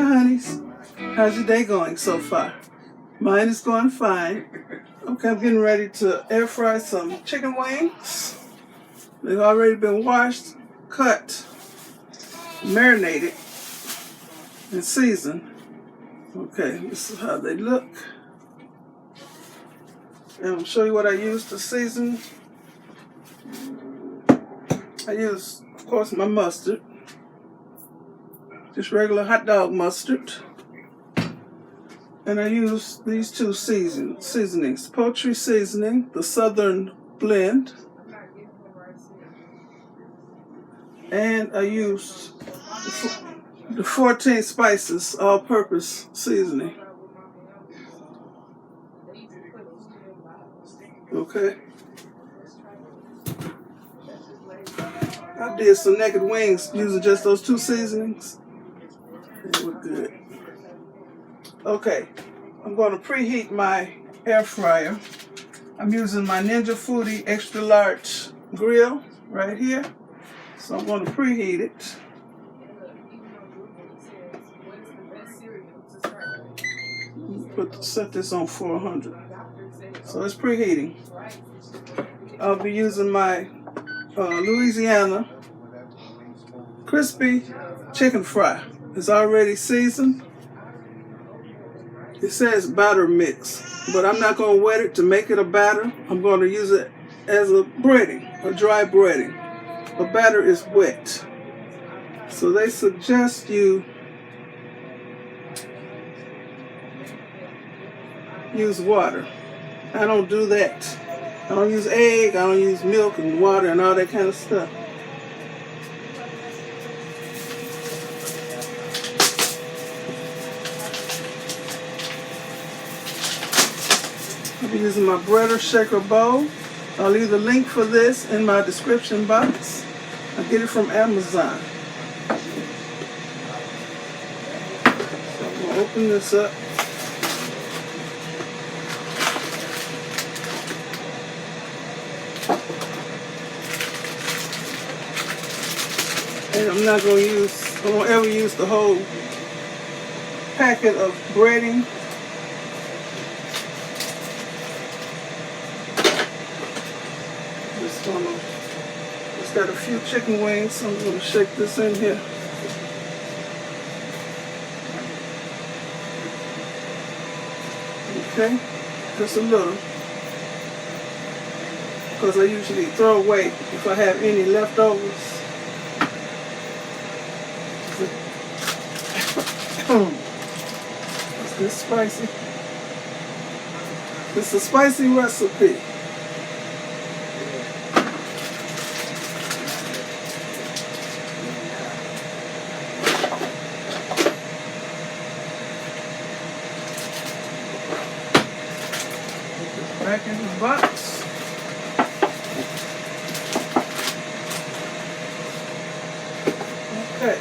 honeys. How's your day going so far? Mine is going fine. Okay, I'm getting ready to air fry some chicken wings. They've already been washed, cut, marinated, and seasoned. Okay, this is how they look. And I'll show you what I use to season. I use, of course, my mustard. Just regular hot dog mustard. And I use these two seasonings. Poultry seasoning, the Southern blend. And I use the 14 spices all-purpose seasoning. Okay. I did some naked wings using just those two seasonings. They were good. Okay, I'm going to preheat my air fryer. I'm using my Foodi extra large grill right here. So I'm going to preheat it. Set this on 400. So it's preheating. I'll be using my Louisiana crispy chicken fry. It's already seasoned. It says batter mix, but I'm not going to wet it to make it a batter. I'm going to use it as a breading, a dry breading. The batter is wet. So they suggest you use water. I don't do that. I don't use egg, I don't use milk and water and all that kind of stuff. I'll be using my breader shaker bowl. I'll leave the link for this in my description box. I get it from Amazon. So I'm going to open this up. And I won't ever use the whole packet of breading. It's got a few chicken wings, so I'm going to shake this in here. Okay, just a little. Because I usually throw away if I have any leftovers. Is this spicy? It's a spicy recipe. Back in the box. Okay.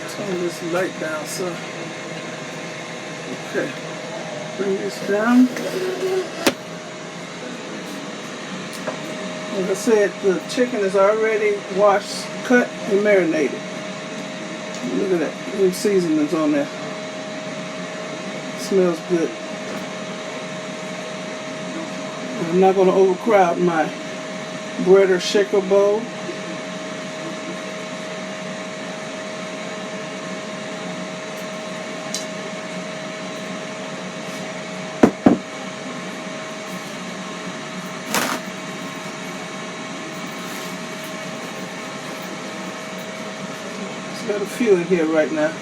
Turn this light down, so. Okay. Bring this down. Like I said, the chicken is already washed, cut, and marinated. Look at that. There's seasonings on there. Smells good. I'm not going to overcrowd my breader shaker bowl. It's got a few in here right now.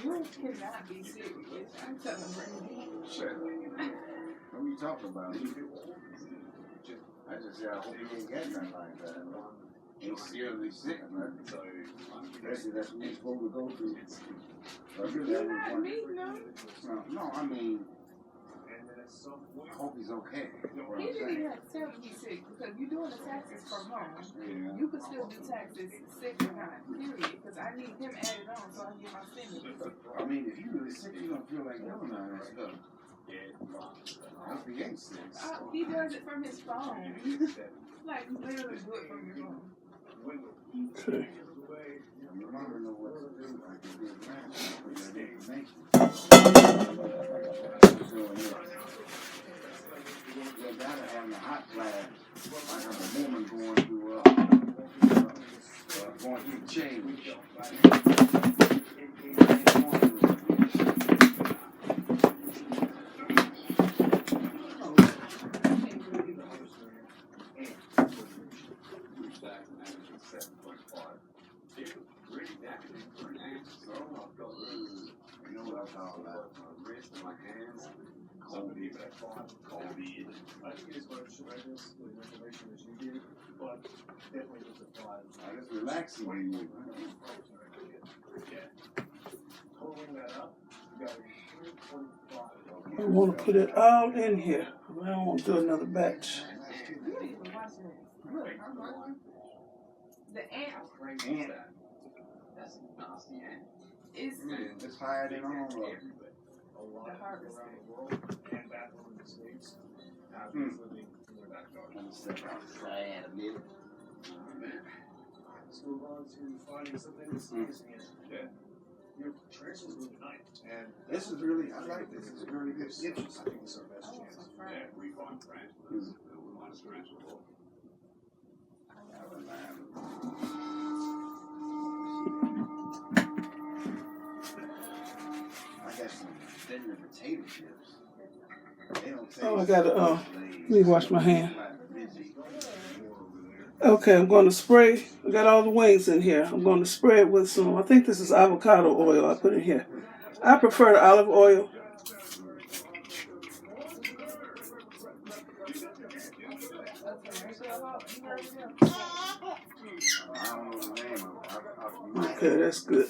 You cannot be serious. I'm telling you. Shut up. What are you talking about? I just said, I hope he ain't got nothing like that. He's seriously sick, man. Especially that's what he's supposed to go through. But really, You're not me, no. no, I mean, I hope he's okay. He didn't even have to tell me he's sick because you're doing the taxes from home. Yeah. You can still do taxes sick or not, period. Because I need him added on so I can get my stimulus. I mean, if you're really sick, you don't feel like doing all that stuff. I hope he ain't sick. He does it from his phone. Like, literally do it from your phone. Okay. Your mother know what to do. I can do that for that information. You gotta have a hot flash. I have a woman going through change. It's relaxing when you I want to put it all in here. I don't want to do another batch. The ant is it's higher than all of them. the harvest. Step outside a minute. Let's move on to finding something that's yeah. Your transfer is really nice. And this is really, I like this. It's really good. Interesting. I think it's our best chance. Yeah, we find transfers. We want to transfer. I got some tender potato chips. They don't take Oh, I gotta, let me wash my hand. Okay, I'm going to spray. I got all the wings in here. I'm going to spray it with some, I think this is avocado oil I put in here. I prefer the olive oil. Okay, that's good.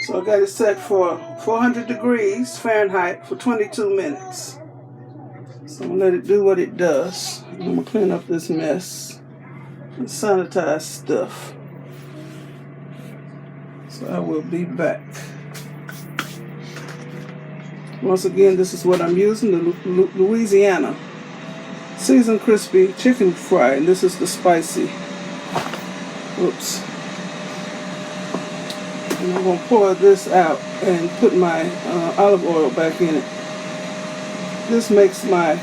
So I got it set for 400 degrees Fahrenheit for 22 minutes. So I'm going to let it do what it does. I'm going to clean up this mess and sanitize stuff. So I will be back. Once again, this is what I'm using, the Louisiana seasoned crispy chicken fry, and this is the spicy. Oops. And I'm going to pour this out and put my olive oil back in it. This makes my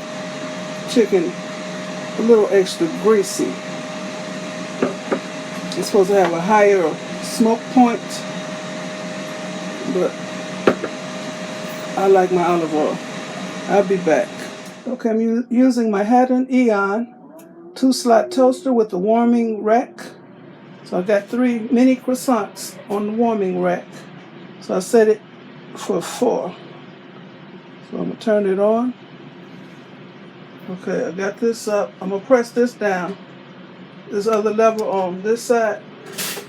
chicken a little extra greasy. It's supposed to have a higher smoke point, but I like my olive oil. I'll be back. Okay, I'm using my hadineeon 2-slot toaster with the warming rack. So I got 3 mini croissants on the warming rack. So I set it for 4. So I'm going to turn it on. Okay, I got this up. I'm going to press this down. This other lever on this side.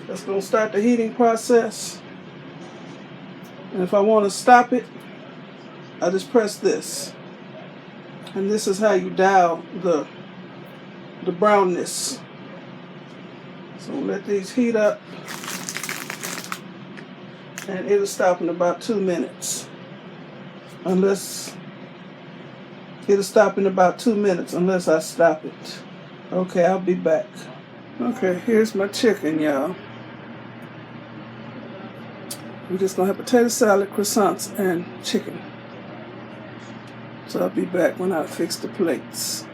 That's going to start the heating process. And if I want to stop it, I just press this. And this is how you dial the brownness. So let these heat up. And it'll stop in about 2 minutes. It'll stop in about 2 minutes unless I stop it. Okay, I'll be back. Okay, here's my chicken, y'all. I'm just going to have potato salad, croissants, and chicken. So I'll be back when I fix the plates.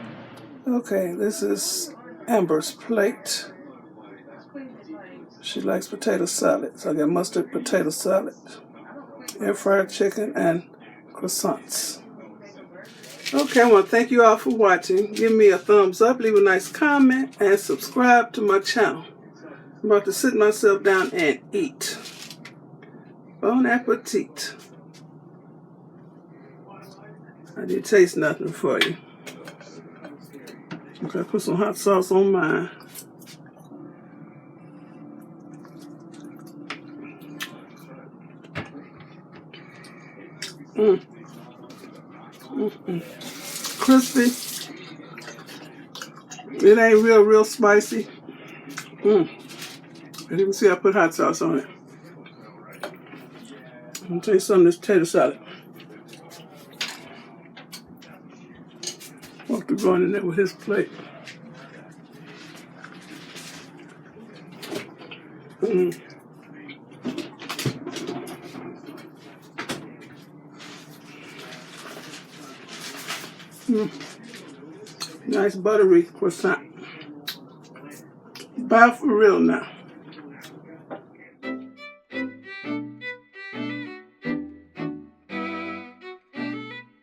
Okay, this is Amber's plate. She likes potato salad. So I got mustard potato salad, air fried chicken, and croissants. Okay, I want to thank you all for watching. Give me a thumbs up, leave a nice comment, and subscribe to my channel. I'm about to sit myself down and eat. Bon appetit. I didn't taste nothing for you. Okay, put some hot sauce on mine. Crispy. It ain't real spicy. And you can see I put hot sauce on it. I'm gonna tell you something, this potato salad. Walter going in there with his plate. Nice buttery croissant. Buy for real now.